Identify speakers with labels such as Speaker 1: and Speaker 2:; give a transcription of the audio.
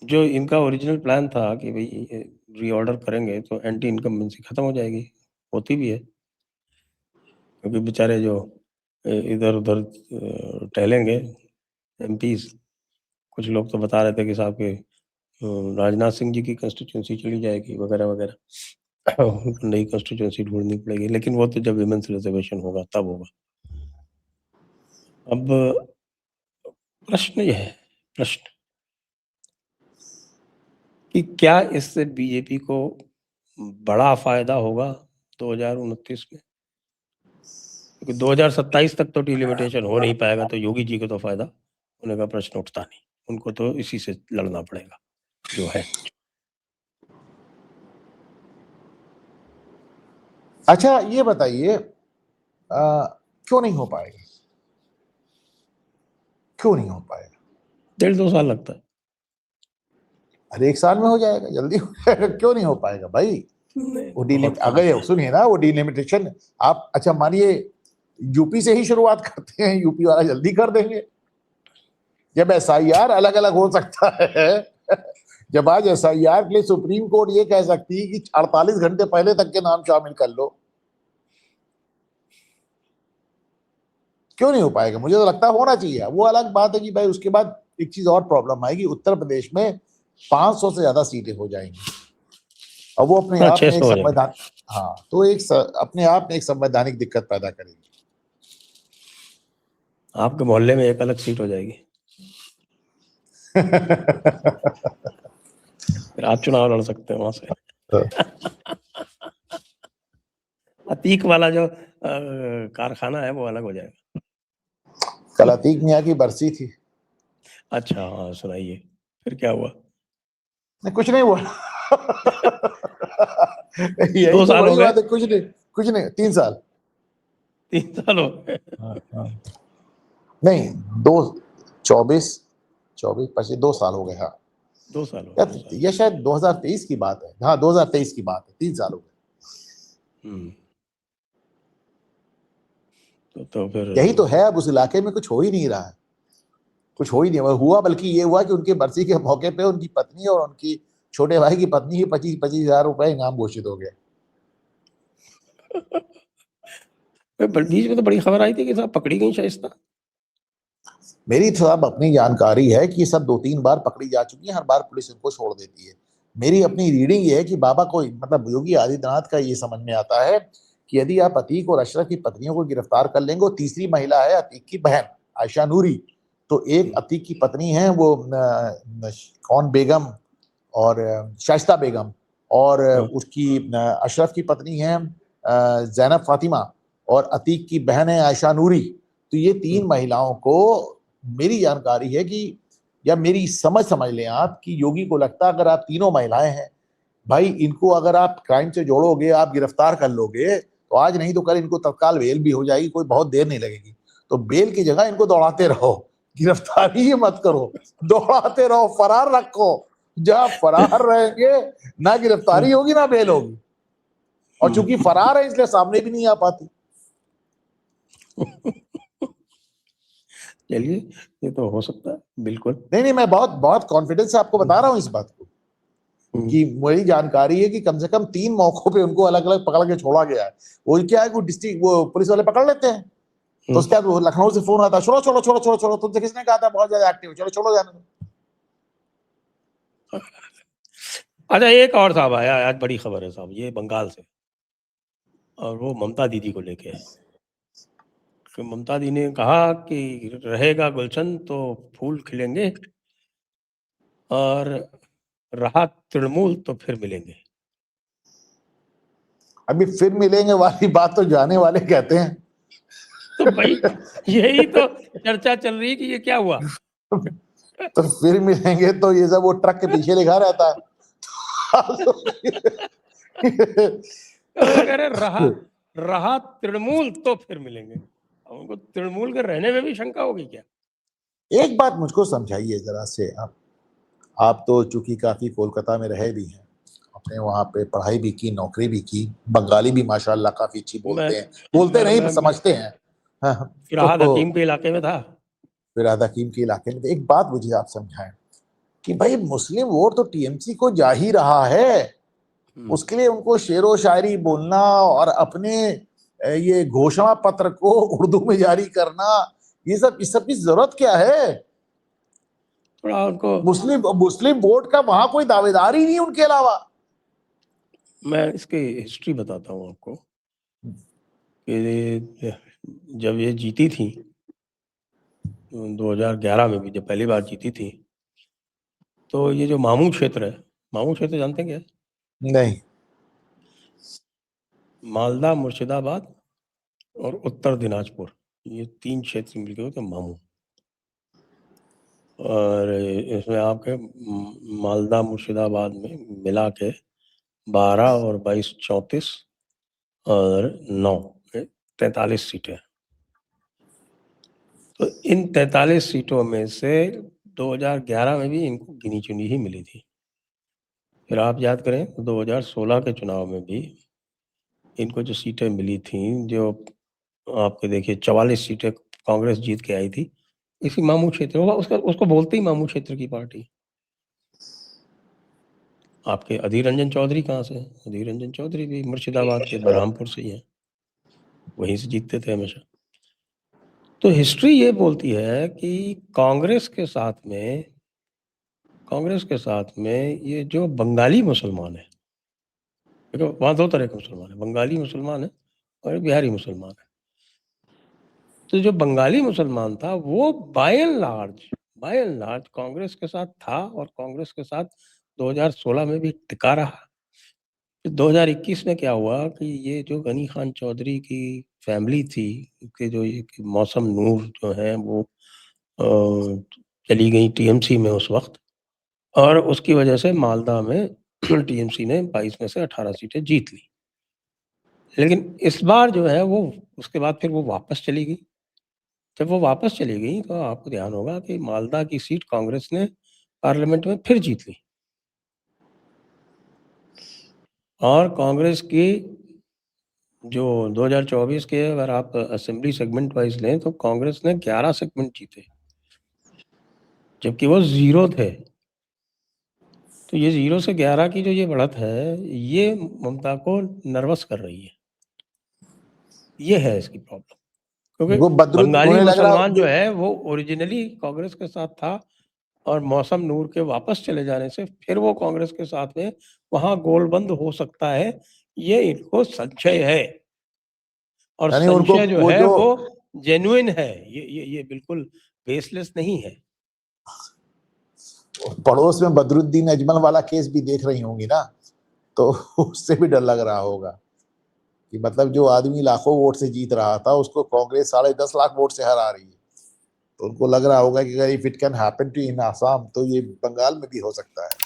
Speaker 1: जो इनका original plan था कि भाई रीऑर्डर करेंगे तो एंटी इनकम्बेंसी खत्म हो जाएगी, होती भी है, क्योंकि बेचारे जो इधर उधर टहलेंगे एमपीज, कुछ लोग तो बता रहे थे कि साहब के राजनाथ सिंह जी की कंस्टिट्यूंसी चली जाएगी वगैरह वगैरह, उनको नई कंस्टिट्यूंसी ढूंढनी पड़ेगी, लेकिन वो तो जब विमेंस रिजर्वेशन होगा तब होगा। अब प्रश्न यह है, प्रश्न कि क्या इससे बीजेपी को बड़ा फायदा होगा 2029 में, क्योंकि 2027 तक तो डिलिमिटेशन हो नहीं पाएगा, तो योगी जी को तो फायदा होने का प्रश्न उठता नहीं, उनको तो इसी से लड़ना पड़ेगा जो है।
Speaker 2: अच्छा ये बताइए, क्यों नहीं हो पाएगा? क्यों नहीं हो पाएगा?
Speaker 1: 1.5-2 साल लगता है।
Speaker 2: अरे 1 साल में हो जाएगा, जल्दी हो जाएगा, क्यों नहीं हो पाएगा भाई? वो अगर सुनिए ना, वो डिलिमिटेशन आप, अच्छा मानिए यूपी से ही शुरुआत करते हैं, यूपी वाला जल्दी कर देंगे। जब एसआईआर अलग अलग हो सकता है, जब आज एसआईआर के लिए सुप्रीम कोर्ट ये कह सकती है कि 48 घंटे पहले तक के नाम शामिल कर लो, क्यों नहीं हो पाएगा? मुझे तो लगता है होना चाहिए। वो अलग बात है कि भाई उसके बाद एक चीज और प्रॉब्लम आएगी, उत्तर प्रदेश में 500 से ज्यादा सीटें हो जाएंगी, और वो अपने आप में एक संवैधान, हाँ तो एक अपने आप में एक संवैधानिक दिक्कत पैदा करेगी।
Speaker 1: आपके मोहल्ले में एक अलग सीट हो जाएगी, फिर आप चुनाव लड़ सकते हैं वहां से। अतीक वाला जो कारखाना है वो अलग हो जाएगा।
Speaker 2: कल अतीक मियां की बरसी थी।
Speaker 1: अच्छा हाँ, सुनाइए, फिर क्या हुआ?
Speaker 2: नहीं कुछ नहीं हुआ। यही
Speaker 1: 2
Speaker 2: तो
Speaker 1: साल हो
Speaker 2: बड़ी
Speaker 1: गए,
Speaker 2: बात है, कुछ नहीं, कुछ नहीं, 3 साल,
Speaker 1: 3 साल हो गए।
Speaker 2: नहीं 24 24 25 2 साल हो गए। हाँ
Speaker 1: 2 साल हो गए।
Speaker 2: ये शायद 2023 की बात है, हाँ 2023 की बात है, 3 साल हो गए।
Speaker 1: तो फिर
Speaker 2: यही तो है, अब उस इलाके में कुछ हो ही नहीं रहा है, कुछ हो ही नहीं हुआ, बल्कि ये हुआ कि उनके बरसी के मौके पे उनकी पत्नी और उनकी छोटे भाई की पत्नी ही 25-25 हजार रुपए इनाम घोषित हो गए।
Speaker 1: बीच में तो बड़ी खबर आई थी कि साहब पकड़ी गई शाइस्ता।
Speaker 2: मेरी तो अब अपनी जानकारी है कि ये सब 2-3 बार पकड़ी जा चुकी है, हर बार पुलिस इनको छोड़ देती है। मेरी अपनी रीडिंग ये है कि बाबा को, मतलब योगी आदित्यनाथ का ये समझ में आता है कि यदि आप अतीक और अशरफ की पत्नियों को गिरफ्तार कर लेंगे, तीसरी महिला है अतीक की बहन आयशा नूरी, तो एक अतीक की पत्नी है वो कौन बेगम और शाइस्ता बेगम, और उसकी अशरफ की पत्नी है जैनब फातिमा, और अतीक की बहन है आयशा नूरी। तो ये 3 महिलाओं को, मेरी जानकारी है कि, या मेरी समझ लें आप कि योगी को लगता है अगर आप तीनों महिलाएं हैं भाई, इनको अगर आप क्राइम से जोड़ोगे, आप गिरफ्तार कर लोगे, तो आज नहीं तो कल इनको तत्काल बेल भी हो जाएगी, कोई बहुत देर नहीं लगेगी। तो बेल की जगह इनको दौड़ाते रहो, गिरफ्तारी ही मत करो, दौड़ाते रहो, फरार रखो। जहां फरार रहेंगे ना गिरफ्तारी होगी ना बेल होगी, और चूंकि फरार है इसलिए सामने भी नहीं आ पाती।
Speaker 1: चलिए, ये तो हो सकता है बिल्कुल।
Speaker 2: नहीं मैं बहुत बहुत कॉन्फिडेंस से आपको बता रहा हूं इस बात को, कि मेरी जानकारी है कि कम से कम 3 मौकों पे उनको अलग अलग पकड़ के छोड़ा गया है। वो क्या है, वो डिस्ट्रिक्ट, वो पुलिस वाले पकड़ लेते हैं, तो उसके बाद लखनऊ से फोन आता है, छोड़ो छोड़ो छोड़ो छोड़ो छोड़ो, तुमसे किसने कहा था बहुत ज्यादा एक्टिव, चलो छोड़ो जाने दो।
Speaker 1: अच्छा एक और साहब आया आज, बड़ी खबर है साहब, ये बंगाल से, और वो ममता दीदी को लेके है। तो ममता दी ने कहा कि रहेगा गुलशन तो फूल खिलेंगे, और रहा तृणमूल तो फिर मिलेंगे।
Speaker 2: अभी फिर मिलेंगे वाली बात तो जाने वाले कहते हैं।
Speaker 1: तो भाई यही तो चर्चा चल रही कि ये क्या हुआ।
Speaker 2: तो फिर मिलेंगे तो ये सब वो ट्रक के पीछे लिखा रहता है।
Speaker 1: कह रहे रहा तृणमूल तो फिर मिलेंगे, अब उनको तृणमूल के रहने में भी शंका होगी क्या?
Speaker 2: एक बात मुझको समझाइए जरा से, आप तो चूंकि काफी कोलकाता में रहे भी हैं, आपने वहां पे पढ़ाई भी की, नौकरी भी की, बंगाली भी माशाल्लाह काफी अच्छी बोलते हैं, बोलते नहीं समझते हैं।
Speaker 1: फिरहाद हकीम के इलाके में था।
Speaker 2: फिरहाद हकीम के इलाके में। एक बात मुझे आप समझाएं कि भाई मुस्लिम वोट तो टीएमसी को जा ही रहा है, उसके लिए उनको शेरो शायरी बोलना और अपने ये घोषणा पत्र को उर्दू में जारी करना, ये सब इस सब की जरूरत क्या है?
Speaker 1: थोड़ा उनको,
Speaker 2: मुस्लिम मुस्लिम वोट का वहां कोई दावेदार ही नहीं उनके अलावा।
Speaker 1: मैं इसकी हिस्ट्री बताता हूँ आपको कि जब ये जीती थी 2011 में भी, जब पहली बार जीती थी, तो ये जो मामू क्षेत्र है, मामू क्षेत्र जानते हैं क्या?
Speaker 2: नहीं।
Speaker 1: मालदा, मुर्शिदाबाद और उत्तर दिनाजपुर, ये 3 क्षेत्र मिलके होते हैं मामू। और इसमें आपके मालदा मुर्शिदाबाद में मिला के 12 और 22 34 और 9 43 सीटें। तो इन 43 सीटों में से 2011 में भी इनको गिनी चुनी ही मिली थी। फिर आप याद करें तो 2016 के चुनाव में भी इनको जो सीटें मिली थी, जो आपके देखिए 44 सीटें कांग्रेस जीत के आई थी, इसी मामू क्षेत्र होगा, उसको बोलते ही मामू क्षेत्र की पार्टी। आपके अधीर रंजन चौधरी कहाँ से हैं? अधीर रंजन चौधरी भी मुर्शिदाबाद के बरहामपुर से ही हैं, वहीं से जीतते थे हमेशा। तो हिस्ट्री ये बोलती है कि कांग्रेस के साथ में ये जो बंगाली मुसलमान है, देखो वहाँ 2 तरह के मुसलमान है, बंगाली मुसलमान है और बिहारी मुसलमान है। तो जो बंगाली मुसलमान था वो बाय एंड लार्ज कांग्रेस के साथ था, और कांग्रेस के साथ 2016 में भी टिका रहा। 2021 में क्या हुआ कि ये जो गनी खान चौधरी की फैमिली थी, कि जो ये मौसम नूर जो है वो चली गई टीएमसी में उस वक्त, और उसकी वजह से मालदा में टीएमसी ने 22 में से 18 सीटें जीत ली। लेकिन इस बार जो है वो, उसके बाद फिर वो वापस चली गई। जब वो वापस चली गई तो आपको ध्यान होगा कि मालदा की सीट कांग्रेस ने पार्लियामेंट में फिर जीत ली, और कांग्रेस की जो 2024 के अगर आप असेंबली सेगमेंट वाइज लें तो कांग्रेस ने 11 सेगमेंट जीते, जबकि वो 0 थे। तो ये 0 से 11 की जो ये बढ़त है, ये ममता को नर्वस कर रही है। ये है इसकी प्रॉब्लम, क्योंकि
Speaker 2: वो बदरुद्दीन,
Speaker 1: बंगाली
Speaker 2: उन्हें लग रहा
Speaker 1: मुसलमान जो है वो ओरिजिनली कांग्रेस के साथ था, और मौसम नूर के वापस चले जाने से फिर वो कांग्रेस के साथ में वहां गोलबंद हो सकता है, ये इनको संशय है। और
Speaker 2: यानी उनको
Speaker 1: संशय जो
Speaker 2: वो
Speaker 1: है
Speaker 2: जो
Speaker 1: वो जेन्युइन है, ये बिल्कुल बेसलेस नहीं है।
Speaker 2: पड़ोस में बदरुद्दीन अजमल वाला केस भी देख रही होंगी ना, तो उससे भी डर लग रहा होगा कि मतलब जो आदमी लाखों वोट से जीत रहा था उसको कांग्रेस 10.5 लाख वोट से हरा रही है। तो उनको लग रहा होगा कि अगर if it can happen to in Assam तो ये बंगाल में भी हो सकता है।